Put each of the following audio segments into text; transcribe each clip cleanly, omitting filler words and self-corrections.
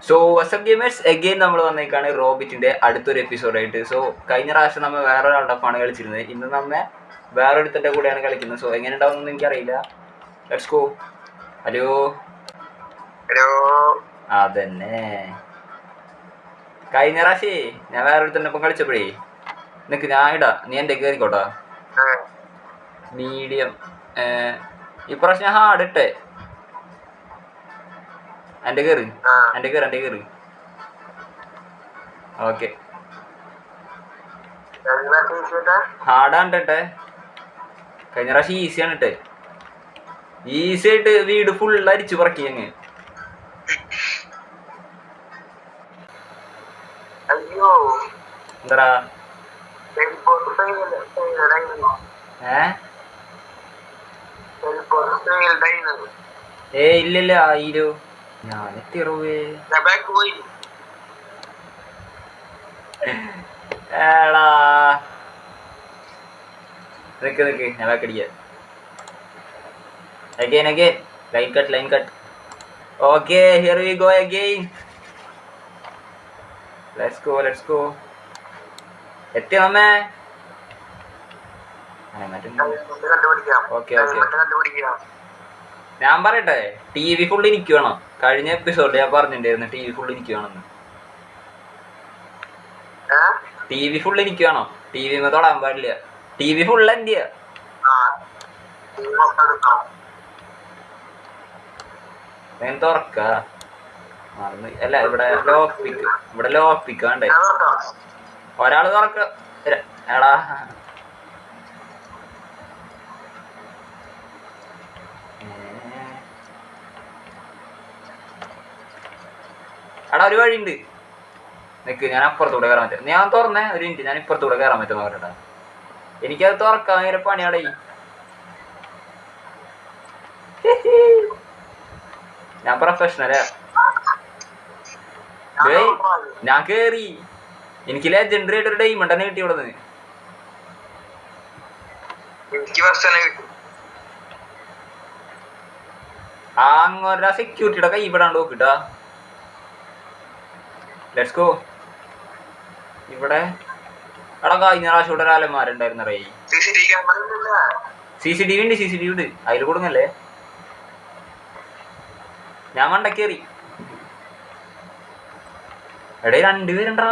So WhatsApp gamers again നമ്മൾ വന്നേക്കാണ് റോബിറ്റിന്റെ അടുത്തൊരു എപ്പിസോഡായിട്ട്. So കഴിഞ്ഞ പ്രാവശ്യം നമ്മൾ വേറൊരാളുടെ ആണ് കളിച്ചിരുന്നത്. ഇന്ന് നമ്മെ വേറൊരുത്തൻ്റെ കൂടെയാണ് കളിക്കുന്നത്. സോ എങ്ങനെ ഉണ്ടാവുമെന്ന് എനിക്കറിയില്ല. Let's go. Hello hello. അതന്നെ കഴിഞ്ഞ പ്രാവശ്യേ ഞാൻ വേറൊരുത്തൻ്റെ ഒപ്പം കളിച്ചപ്പോഴേ നിനക്ക് ഞാൻ ഇടാ, നീ എൻ്റെ കയറിക്കോട്ടാ. മീഡിയം ഇപ്രാവശ്യം ഞാൻ ഹാർഡ് ഇട്ടേ. എൻ്റെ കയറി ഓക്കെ. ഹാർഡാണ് ഇട്ടെ. കഴിഞ്ഞ പ്രാവശ്യം ഈസിയാണ് ഇട്ടെ. ഈസി ആയിട്ട് വീട് ഫുള്ള് അരിച്ചു പറക്കി അങ്ങ്. എന്താ ഇല്ലല്ല ആയിരോ ഞാനെത്തിറവേ ഏടാ നിക്ക് ഞാൻ ബാക്കടിക്കാം. Again, line cut. Okay, here we go again. Let's go. എത്തി നമ്മേ. ഓക്കെ ഞാൻ പറയട്ടെ, ടി വി ഫുള്ള് എനിക്ക് വേണം. കഴിഞ്ഞ എപ്പിസോഡിൽ ഞാൻ പറഞ്ഞിട്ടുണ്ടായിരുന്നു ടി വി ഫുള്ള് എനിക്ക് വേണമെന്ന്. ടി വി ഫുള്ള് എനിക്ക് വേണം. ടി വി തൊടാൻ പാടില്ല. ടി വി ഫുള്ള് എന്റെയാ. ഞാൻ തുറക്ക മറന്ന്. അല്ല ഇവിടെ ലോക്ക് പിക്ക് വേണ്ടേ. ഒരാള് തുറക്ക. എടാ ഒരു വഴിയുണ്ട്. നിക്ക് ഞാൻ അപ്പുറത്തൂടെ കയറാൻ പറ്റും. ഞാൻ തുറന്നേ ഒരു മിനിറ്റ്. ഞാൻ ഇപ്പുറത്തൂടെ കയറാൻ പറ്റും നോക്കട്ടെ. എനിക്കത് തുറക്കാൻ ഭയങ്കര പണിയാടേ. ഞാൻ പ്രൊഫഷണലാ. ഞാൻ കേറി. എനിക്ക് ലെജൻഡറി ആയിട്ട് ഒരു ഡയമണ്ട് തന്നെ കിട്ടി. ഇവിടെ അങ്ങോട്ട് സെക്യൂരിറ്റിയുടെ കൈ വിടാണ്ട് നോക്കിട്ടാ. Let's go. ഇവിടെ എടാ കഴിഞ്ഞ പ്രാവശ്യം ഇവിടെ ഒരാലന്മാരുണ്ടായിരുന്ന റേ. CCTV ഉണ്ട്. അതിൽ കൊടുങ്ങല്ലേ. ഞാൻ മണ്ടക്കേറി. എടേ രണ്ടുപേരുണ്ടാ.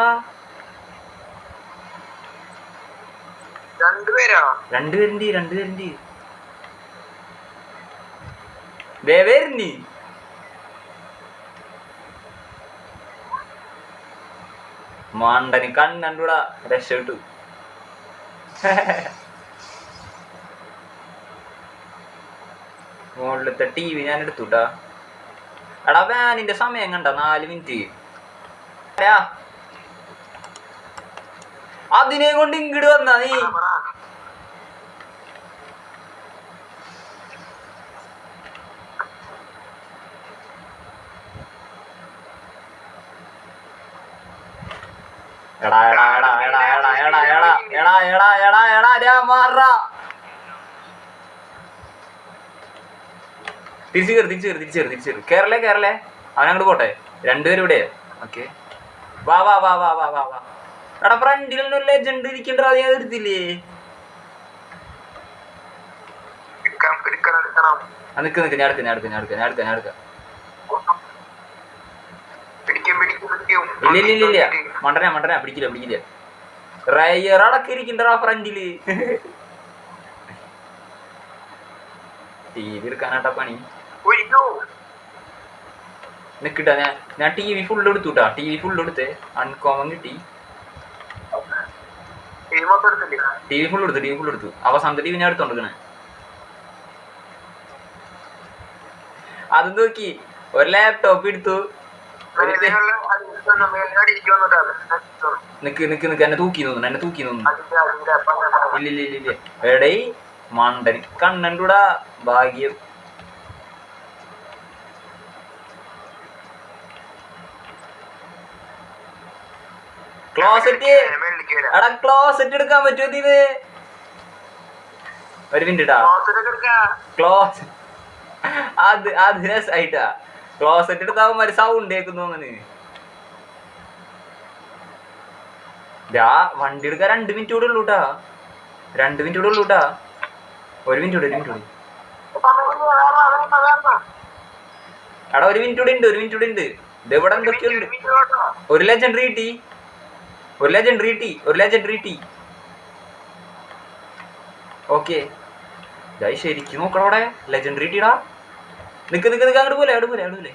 രണ്ടുപേരുണ്ട്. ദേവേരുന്നി മണ്ടന് കണ്ണൂടാ. രക്ഷപ്പെട്ടു. മുകളിലത്തെ TV ഞാൻ എടുത്തുട്ടാ. എടാ വാനിന്റെ സമയം കണ്ട 4 മിനിറ്റ്. അതിനെ കൊണ്ട് ഇങ്ങോട്ട് വന്നാ നീ. എടാ തിരിച്ചു കേരളേ അവനങ്ങോട്ട് പോട്ടെ. രണ്ടുപേരും ഇവിടെ. ഓക്കെ വാ. എടാ ഫ്രണ്ടിലൊരു ലെജൻഡ് ഇരിക്കണ്ട. അത് ഞാൻ എടുത്തില്ലേ. നിക്ക് ഞാൻ എടുക്കാം. ഇല്ല മണ്ടന പിടിക്കില്ല. റയർ അടക്കം ഇരിക്കണ്ടാ ഫ്രണ്ടില്. TV എടുക്കാനാട്ടാ പണി. നിക്കിട്ടാ ഞാൻ TV ഫുള്ള് എടുത്തുട്ടാ. TV ഫുള്ള് എടുത്തേ. അൺകോമൺ കിട്ടി. TV ഫുള്ള് എടുത്തു. അവസാനത്തെ TV ഞാൻ എടുത്തോണ്ടിരിക്കണേ. അത് നോക്കി ഒരു ലാപ്ടോപ്പ് എടുത്തു. നിക്ക് എന്നെ തൂക്കി തോന്നുന്നു. ഇല്ല എടേ മണ്ടൻ കണ്ണൂടാ. ഭാഗ്യം. ക്ലോസറ്റ് എടുക്കാൻ പറ്റുമോ ഇത്? ഒരു മിനിറ്റാ. അത് രസായിട്ടാ. ക്ലോസറ്റ് എടുത്താവുമ്പോ സൗണ്ട് കേൾക്കുന്നു. അങ്ങനെ വണ്ടി എടുക്കാൻ 2 മിനിറ്റ് കൂടെ ഉള്ളൂട്ടാ. 2 മിനിറ്റ് കൂടെ ഉള്ളൂട്ടാ. 1 മിനിറ്റ് കൂടെ, 1 മിനിറ്റ് കൂടെ. എടാ 1 മിനിറ്റ് കൂടെ ഉണ്ട്, 1 മിനിറ്റ് കൂടെ ഉണ്ട്. ഇതെവിടെ എന്തൊക്കെയുണ്ട്. 1 ലെജൻഡറി കിട്ടി, 1 ലെജൻഡറി കിട്ടി, 1 ലെജൻഡറി കിട്ടി. ഓക്കെ ശരിക്കും നോക്കണം. അവിടെ ലെജൻഡറി കിട്ടിടാ. നിക്ക് നിക്ക് നിക്ക്, അങ്ങോട്ട് പോലെ, അവിടെ പോലെ, അവിടെ പോലെ.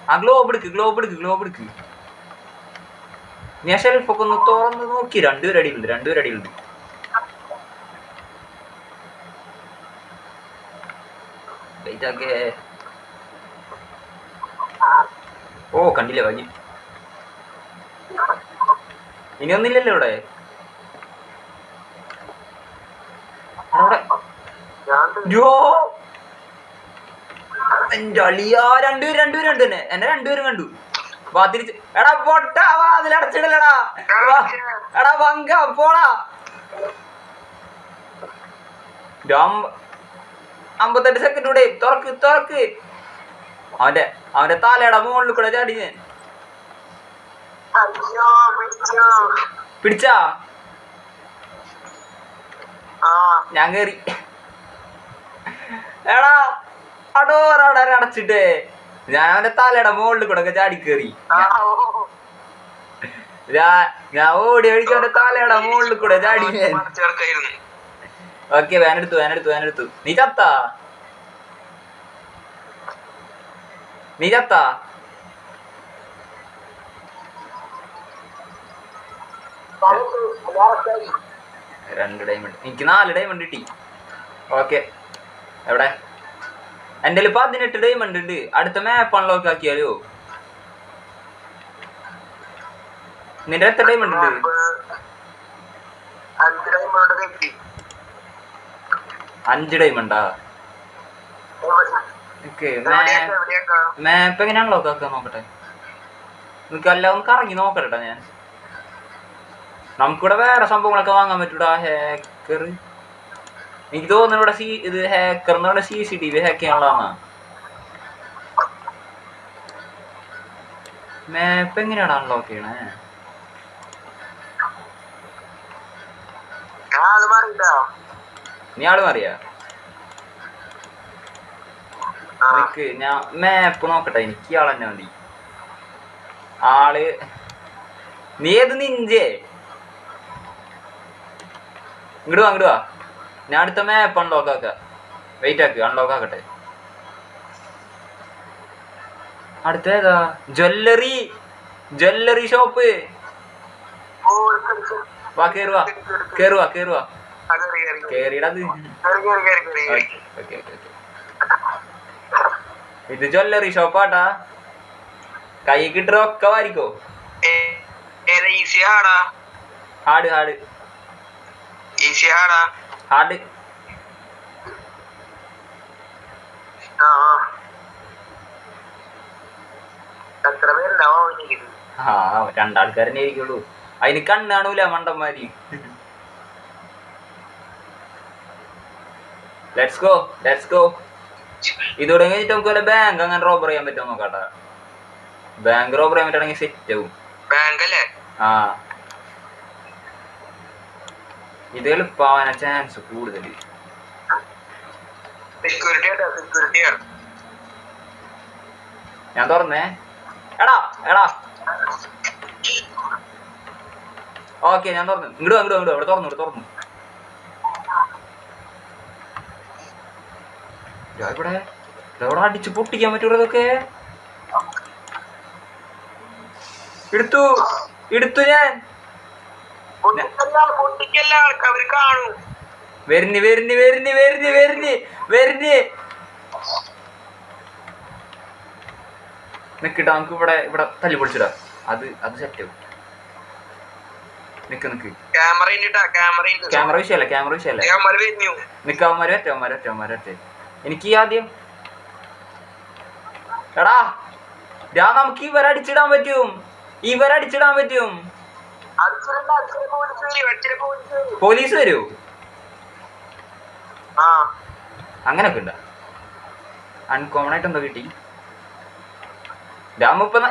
ആ ഗ്ലോബ് എടുക്ക്, ഗ്ലോബ് എടുക്ക്, ഗ്ലോബ് എടുക്ക്. ഞാൻ ഷെൽഫൊക്കെ ഒന്ന് തുറന്ന് നോക്കി. 2 പേര് അടിയിലുണ്ട്, 2 പേര് അടിയിലുണ്ട്. ഓ കണ്ടില്ല കഴിഞ്ഞു. ഇനിയൊന്നില്ലല്ലോ ഇവിടെ. എന്റെ അളിയാ, 2 പേര് ഉണ്ട് തന്നെ. എന്നെ 2 പേരും കണ്ടു. തിരിച്ച് എടാ പൊട്ടാ, അതിലടച്ചിടലടാ. എടാ വങ്ക പോടാ. 58 സെക്കൻഡ് കൂടെ. തുറക്ക് തുറക്ക്. അവന്റെ തലയുടെ മുകളിൽ കൂടെ ചാടി ഞാൻ. പിടിച്ചാ? ഞാൻ കേറി. എടാ അടോറവിടെ അടച്ചിട്ടേ ഞാൻ അവന്റെ തലയുടെ മുകളിൽ കൂടെ ഒക്കെ ചാടി കേറി. ഞാൻ ഓടി ഒഴിച്ച് അവന്റെ തലയുടെ മുകളിൽ കൂടെ ചാടി. ഓക്കെ വേനെടുത്തു. നീ ചത്താ? രണ്ട് ഡയമണ്ട്. എനിക്ക് 4 ഡയമണ്ട് കിട്ടി. ഓക്കെ എവിടെ? എൻ്റെ 18 ഡയമണ്ട് ഉണ്ട്. അടുത്ത മാപ്പ് അൺലോക്ക് ആക്കിയാലോ? നിന്റെ എത്ര ഡയമണ്ട് ഉണ്ട്? 5 ഡയമണ്ടാ? മാപ്പ് എങ്ങനെ അൺലോക്ക് ആക്കാൻ നോക്കട്ടെ. നിനക്കെല്ലാം ഒന്ന് കറങ്ങി നോക്കട്ടെ ഞാൻ. നമുക്കിവിടെ വേറെ സംഭവങ്ങളൊക്കെ വാങ്ങാൻ പറ്റൂടാ. ഹാക്കർ എനിക്ക് തോന്നുന്നു ഇവിടെ ഇത് ഹാക്കർ എന്ന് പറഞ്ഞ CCTV ഹാക്ക് ചെയ്യാനുള്ളതാണ്. മാപ്പ് എങ്ങനെയാണ് അൺലോക്ക് ചെയ്യണേ? നീ ആള് മാറിയാ? ഞാൻ മാപ്പ് നോക്കട്ടെ. എനിക്ക് ആളെന്നെ മതി. ആള് നീ ഏത് നിഞ്ചേ? ഇങ്ങോട്ട് വാ. ഞാൻ അടുത്ത മാപ്പ് അൺലോക്ക് ആക്കാം. വെയിറ്റ് ആക്ക്, അൺലോക്ക് ആക്കട്ടെ. അടുത്ത ഏതാ? Jewellery shop. വാ കേറുവാ. കേറിടത്. ഇത് ജ്വല്ലറി ഷോപ്പാട്ടാ. കൈ കിട്ടുന്ന ഒക്കെ വാരിക്കോ. ഹാർഡ് ആ 2 ആൾക്കാരെന്നെ ആയിരിക്കുള്ളൂ. അതിന് കണ്ണാണൂല മണ്ടന്മാര്. Let's go. ഇതോടെ കഴിഞ്ഞിട്ട് നമുക്ക് വല്ല ബാങ്ക് അങ്ങനെ റോബർ ചെയ്യാൻ പറ്റുമോ നോക്കാട്ടാ. ബാങ്ക് റോബർ ചെയ്യാൻ പറ്റുകയാണെങ്കിൽ സെറ്റ് ആവും. ആ ഇത് എളുപ്പമാവാനാ ചാൻസ് കൂടുതൽ. ഞാൻ തുറന്നേ. എടാ ഓക്കെ ഞാൻ തുറന്നു. ഇങ്ങോട്ട് ഇവിടെ തുറന്നു. ഇവിടെ അടിച്ച് പൊട്ടിക്കാൻ പറ്റൂല. ഇതൊക്കെ എടുത്തു ഞാൻ. വരുന്ന് നിക്കിട്ടാ. നമുക്ക് ഇവിടെ തല്ലി പൊളിച്ചിടാ. അത് സെറ്റ് ആവും. നിക്ക് ക്യാമറ വിഷയല്ല. നിക്ക് അവന്മാര് ഒറ്റ. എനിക്ക് ആദ്യം എടാ നമുക്ക് ഇവരടിച്ചിടാൻ പറ്റും. പോലീസ് വരൂ? അങ്ങനൊക്കെ ഉണ്ട. അൺകോമൺ ആയിട്ട് എന്തോ കിട്ടി.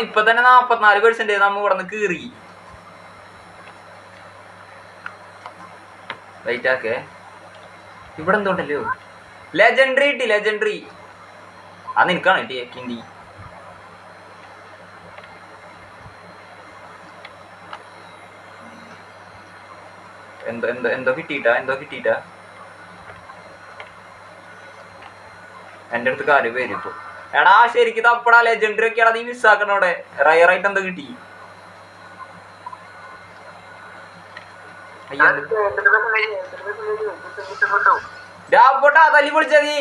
ഇപ്പൊ തന്നെ 44% നമ്മ ഇവിടെ നിന്ന് കീറി. വെയിറ്റ് ആക്കേ. ഇവിടെ എന്തോണ്ടല്ലോ ലെജൻഡറി കിട്ടി. ലെജൻഡറി അത് നിനക്കാണ് കിട്ടിയേ കിണ്ടി. എന്തോ കിട്ടിയിട്ടാ എൻ്റെ അടുത്ത് കാര്യം വരും ഇപ്പൊ. എടാ ശരിക്കും തപ്പടാ. ലെജൻഡറി ഒക്കെയാടാ നീ മിസ്സാക്കണോടെ. റയറായിട്ട് എന്തോ കിട്ടി. പോട്ടാ തല്ലി പൊളിച്ചാ നീ.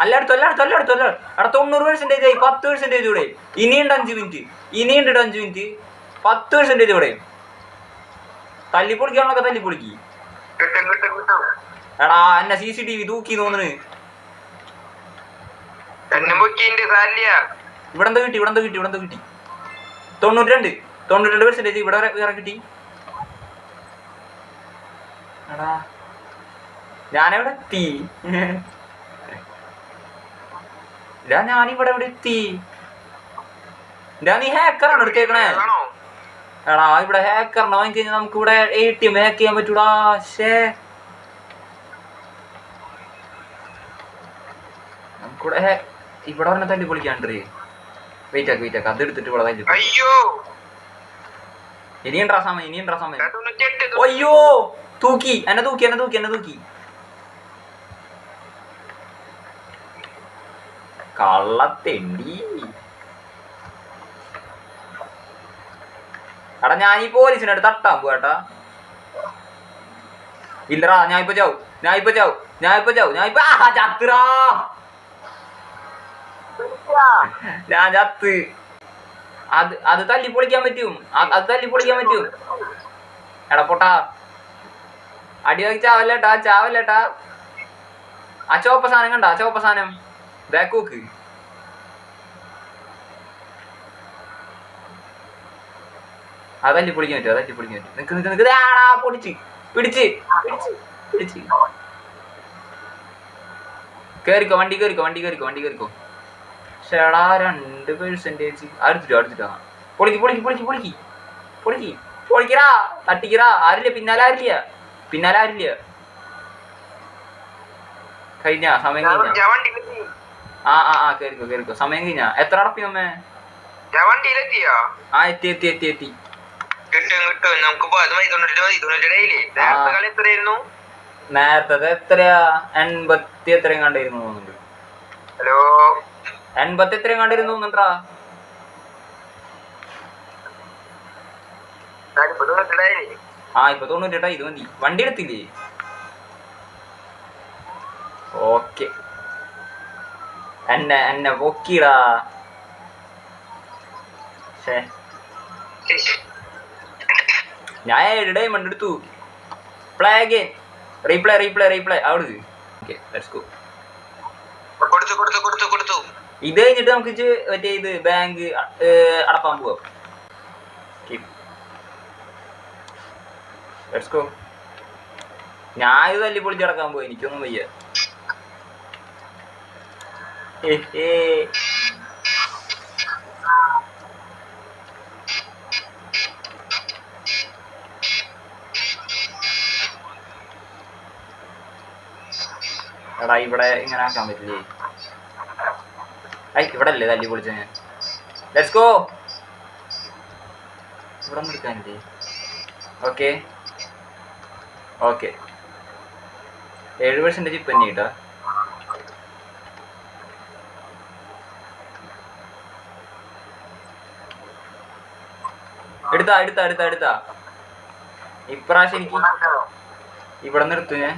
എല്ലായിടത്തും എടാ 90% ആയി. 10% കൂടെ ഇനിയുണ്ട്. 5 മിനിറ്റ് ഇനിയുണ്ട്. 5 മിനിറ്റ് 10% കൂടെ തല്ലിപ്പൊളിക്കാണൊക്കെ തല്ലിപ്പൊളിക്ക്. എടാ എന്നെ CCTV തൂക്കി തോന്നണ്. ഇവിടെ എന്തോ കിട്ടി. 92% ഇവിടെ വേറെ കിട്ടി. എടാ ഞാനെവിടെ എത്തി. ഞാനിവിടെ എത്തി. നീ ഹാക്കറാണ് എടുത്തേക്കണേ. എടാ ഇവിടെ ഹാക്കറിനെ വാങ്ങിക്കഴിഞ്ഞാൽ നമുക്ക് ഇവിടെ ATM ഹാക്ക് ചെയ്യാൻ പറ്റൂടാ. നമുക്കിവിടെ ഇവിടെ പറഞ്ഞ തല്ലി പൊളിക്കാണ്ട്. വെയിറ്റ് ആക്ക് അത് എടുത്തിട്ട് ഇവിടെ തല്ലി. ഇനിയുണ്ടാ സമയം. അയ്യോ തൂക്കി എന്നെ തൂക്കി. കള്ളത്തെണ്ടി. എടാ ഞാൻ ഈ പോലീസിനെ അടുത്ത് തട്ടാൻ പോട്ടാ. ഇല്ലടാ ഞാൻ ഇപ്പൊ ചാവും. ചത്തുറാ. ഞാൻ ചത്ത്. അത് തല്ലിപ്പൊളിക്കാൻ പറ്റും. എടാ പൊട്ടാ അടി നോക്കി ചാവല്ലേട്ടാ. ആ ചോപ്പ സാധനം കണ്ട. ബാക്ക് നോക്ക്. അത് തല്ലിപ്പൊളിക്കാൻ പറ്റും. നിക്ക് ആടാ പിടിച്ച് കേറിക്കോ. വണ്ടി കേറിക്കോ. ചേടാ 2% അടുത്തിട്ടാ. പൊളിക്കറാ. തട്ടിക്കറാ. ആരില്ല പിന്നാലെ ആരില്ല. കഴിഞ്ഞ സമയം കഴിഞ്ഞ. കേറിക്കോ സമയം കഴിഞ്ഞ. എത്ര അടപ്പി നമ്മെ? എത്തി. നേരത്തെ എത്രയാ? 80 എത്രയും കണ്ടിരുന്നു തോന്നുന്നുണ്ട്. 80 എത്രയും കണ്ടിരുന്നു തോന്നുന്നുണ്ടാ. ഇപ്പൊ 98. ഇത് മതി. വണ്ടി എടുത്തില്ലേ? ഓക്കെ എന്നെ പൊക്കിടാ. ഞാൻ 7 ഡയമണ്ട് എടുത്തു. Play again. റീപ്ലേ അവിടെ. Okay let's go. ഇത് കഴിഞ്ഞിട്ട് നമുക്ക് മറ്റേ ഇത് ബാങ്ക് അടപ്പാൻ പോവാം. Let's go. ഞാൻ ഇത് തല്ലി പൊളിച്ച് അടക്കാൻ പോയി. എനിക്കൊന്നും വയ്യ. എടാ ഇവിടെ ഇങ്ങനെ ആക്കാൻ പറ്റില്ലേ? ഇവിടെ അല്ലേ തല്ലി പൊളിച്ച ഞാൻ. Let's go. ഇവിടെ ഒന്നും എടുക്കാനില്ലേ? ഓക്കെ 7% ഇപ്പം തന്നെ കേട്ടോ. എടുത്താ ഇപ്രാവശ്യം എനിക്ക് ഇവിടെ നിന്ന് എടുത്തു. ഞാൻ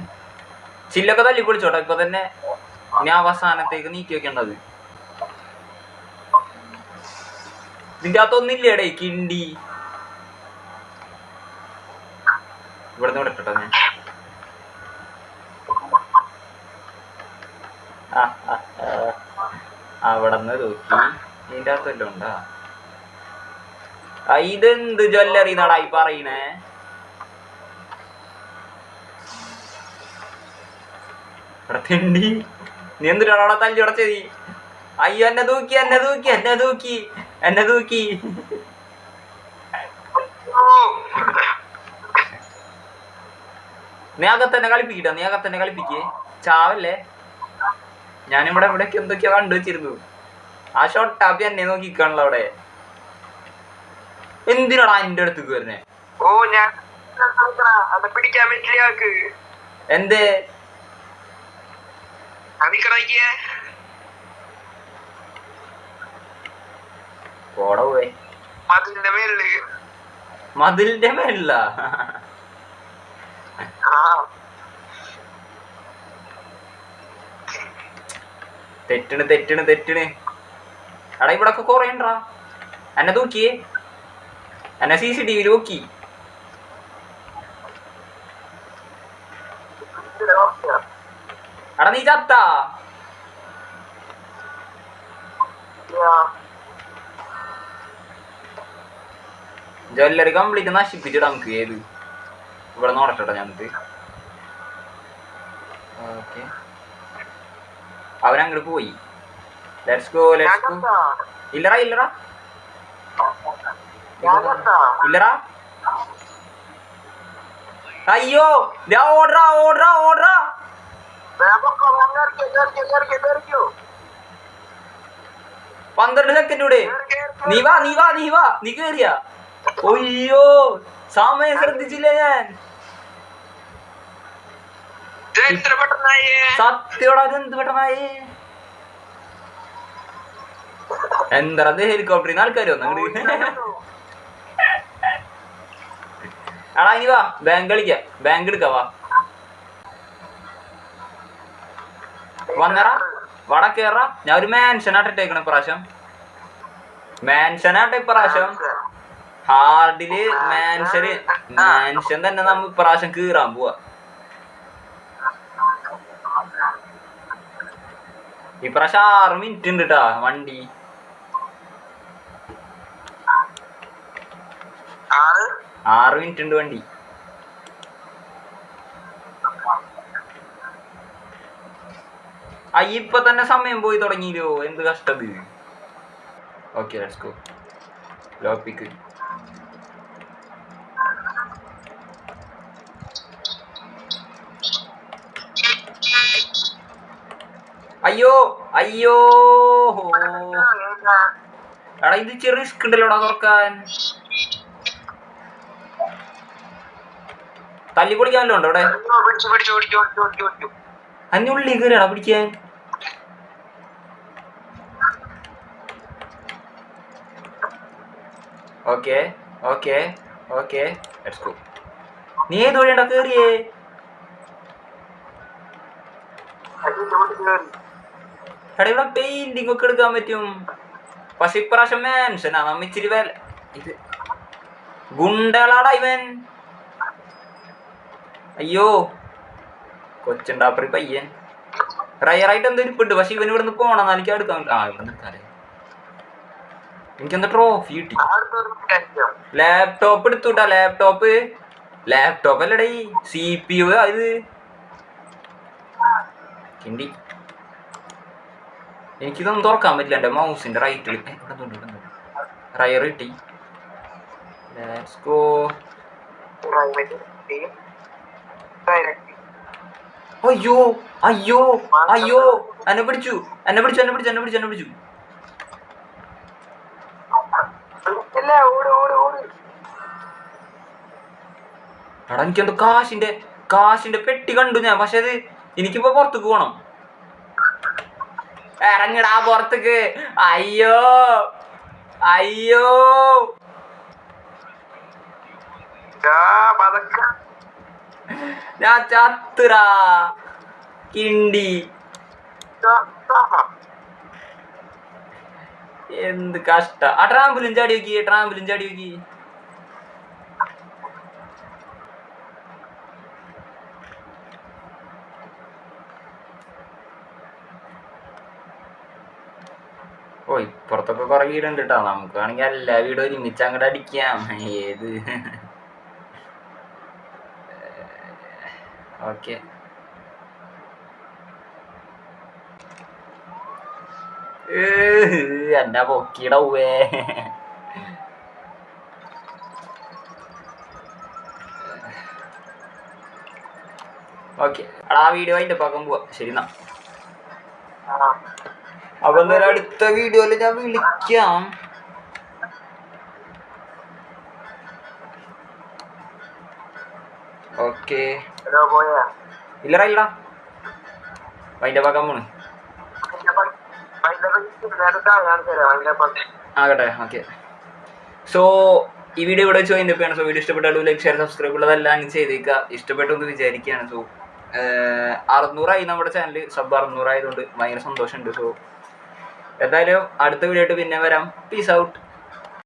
ചില്ലൊക്കെ തല്ലി പൊളിച്ചോട്ടോ. ഇപ്പൊ തന്നെ ഞാൻ അവസാനത്തേക്ക് നീക്കി വെക്കേണ്ടത്. ഇതിന്റെ അകത്തൊന്നില്ലേടേ കിണ്ടി. ഇവിടുന്ന് ഇവിടെ ഇട്ടോ ഞാൻ. അവിടെ നിന്ന് നോക്കി. ഇതിന്റെ അകത്തല്ലോ ഉണ്ടാ. ഇതെന്ത് ജ്വല്ലറി നടാ ഈ പറയണേ? തിണ്ടി നീ എന്തിനാണ് അവിടെ തല്ലി ഉടച്ചത്? അയ്യോ എന്നെ തൂക്കി നീ അകത്തന്നെ കളിപ്പിക്കട്ടോ, നീ അകത്തന്നെ കളിപ്പിക്കേ, ചാവല്ലേ. ഞാനിവിടെ ഇവിടേക്ക് എന്തൊക്കെയോ കണ്ടുവച്ചിരുന്നു. ആ ഷോട്ടാപ്പി എന്നെ നോക്കിക്കാണല്ലോ അവിടെ. എന്തിനാടാ എന്റെ അടുത്ത് വരുന്നേ? ഓ ഞാൻ പിടിക്കാൻ പറ്റില്ല. എന്തേ പോടാ പോയെ. മതിലിന്റെ മേലില്ല. തെറ്റണ് തെറ്റണ് തെറ്റണ്. എടാ ഇവിടൊക്കെ കൊറേ ഉണ്ടാ. എന്നെ തൂക്കിയേ, എന്നെ CCTV നോക്കി. എടാ നീ ചത്താ? ജ്വല്ലറി കംപ്ലീറ്റ് നശിപ്പിച്ചിട്ട് നമുക്ക് ഏത് ഇവിടെ നോടട്ടോ ഞങ്ങൾക്ക്. ഓക്കെ, അവനങ്ങോട്ട് പോയി. Let's go let's go. ഇല്ലടാ ഇല്ലടാ ഇല്ലടാ. അയ്യോ ഓടറാ ഓടറാ ഓടറാ. 12 സെക്കൻഡ് കൂടെ. നീ വാ നീ വാ നീ വാ, നീ കേറിയ. ഒയ്യോ സമയം ശ്രദ്ധിച്ചില്ല ഞാൻ. സത്യോടാ എന്ത് പെട്ടെന്നായേ. എന്താ ഹെലികോപ്റ്ററിൽ നിന്ന് ആൾക്കാർ വന്നു. എടാ ഇനി വാ ബാങ്ക് കളിക്കാം, ബാങ്ക് എടുക്കാം വാ. വന്നേറാ വട കേറാ. ഞാൻ ഒരു മാൻഷനാട്ടിട്ടേക്കണ ഇപ്രാവശ്യം, മാൻഷനാട്ടെ ഇപ്രാവശ്യം. ഹാർഡില് മാൻഷൻ തന്നെ നമ്മ ഇപ്രാവശ്യം കീറാൻ പോവാ. ഇപ്രാവശ്യം 6 മിനിറ്റ് ഉണ്ട് കേട്ടാ വണ്ടി. 6 മിനിറ്റ് ഉണ്ട് വണ്ടി. ഇപ്പൊ തന്നെ സമയം പോയി തുടങ്ങിയില്ലോ, എന്ത് കഷ്ടത്. Okay let's go. ലോപ്പിക്ക് അയ്യോ അയ്യോ. എടാ ഇത് ചെറിയ റിസ്ക് ഉണ്ടല്ലോടാ തുറക്കാൻ. തല്ലി പൊളിക്കാനല്ലോ ഉണ്ടോ ഇവിടെ? അന്നുള്ളിൽ കയറിയാടാ പിടിക്കാൻ. Okay okay okay let's go. നീ ഏത് വഴിയാണ്ടാ കേറിയേ? എടാ ഇവിടെ പെയിന്റിംഗ് ഒക്കെ എടുക്കാൻ പറ്റും, പക്ഷെ ഇപ്രാവശ്യം മാൻഷനാ നമ്മ ഇച്ചിരി വില. ഇത് ഗുണ്ടകളാടാ ഇവൻ. അയ്യോ കൊച്ചുണ്ടാപ്പറി പയ്യൻ. റയറായിട്ട് എന്തോ ഇരിപ്പുണ്ട്, പക്ഷെ ഇവൻ ഇവിടുന്ന് പോണം. എനിക്ക് എടുക്കാൻ ഇവിടെ നിൽക്കാതെ. എനിക്കെന്താ ട്രോഫി കിട്ടി. ലാപ്ടോപ്പ് എടുത്തുട്ടാ. ലാപ്ടോപ്പ് അല്ലടേ CPU. ഇത് കിണ്ടി. എനിക്കിതൊന്നും തുറക്കാൻ പറ്റില്ല എൻ്റെ മൗസിന്റെ റൈറ്റിൽ. റയർ കിട്ടി. Let's go. അയ്യോ അയ്യോ അയ്യോ എന്നെ പിടിച്ചു എന്നെ പിടിച്ചു എന്നെ പിടിച്ചു എന്നെ പിടിച്ചു എന്നെ പിടിച്ചു. എടാ എനിക്കെന്തോ കാശിന്റെ പെട്ടി കണ്ടു ഞാൻ, പക്ഷെ അത് എനിക്കിപ്പോ പുറത്തേക്ക് പോണം. ഇറങ്ങിടാ പുറത്തേക്ക്. അയ്യോ അയ്യോ ഞാൻ ചത്തുറാ കിണ്ടി. എന്ത് കഷ്ട. ആ ട്രാമ്പിലും ചാടി നോക്കി. ഓ ഇപ്പുറത്തൊക്കെ കുറെ വീടുണ്ട് കേട്ടോ. നമുക്ക് വേണമെങ്കിൽ എല്ലാ വീടും ഒരുമിച്ച് അങ്ങോട്ട് അടിക്കാം. ഏത് ഓക്കെ. എന്നാ പൊക്കിടവേ. ഓക്കെ ആ വീഡിയോ അതിൻ്റെ പക്കം പോവാം. ശരി എന്നാ. ആ. അപ്പൊ എന്തായാലും അടുത്ത വീഡിയോയിൽ ഞാൻ വിളിക്കാം. ഓക്കെ എടോ പോയാ ഇല്ലടാ ഇല്ലടാ അതിൻ്റെ പക്കം പോണ്. ആകട്ടെ ഓക്കെ. സോ ഈ വീഡിയോ ഇവിടെ വെച്ച് അതിൻ്റെ പേയാണ്. സോ വീഡിയോ ഇഷ്ടപ്പെട്ടാലും ലൈക്ക് ഷെയർ സബ്സ്ക്രൈബ് ഉള്ളതെല്ലാം അങ്ങ് ചെയ്തേക്കുക. ഇഷ്ടപ്പെട്ടൊന്ന് വിചാരിക്കുകയാണ്. സോ 600 നമ്മുടെ ചാനൽ, സബ് 600 ആയതുകൊണ്ട് ഭയങ്കര സന്തോഷമുണ്ട്. സോ എന്തായാലും അടുത്ത വീഡിയോ ആയിട്ട് പിന്നെ വരാം. Peace out.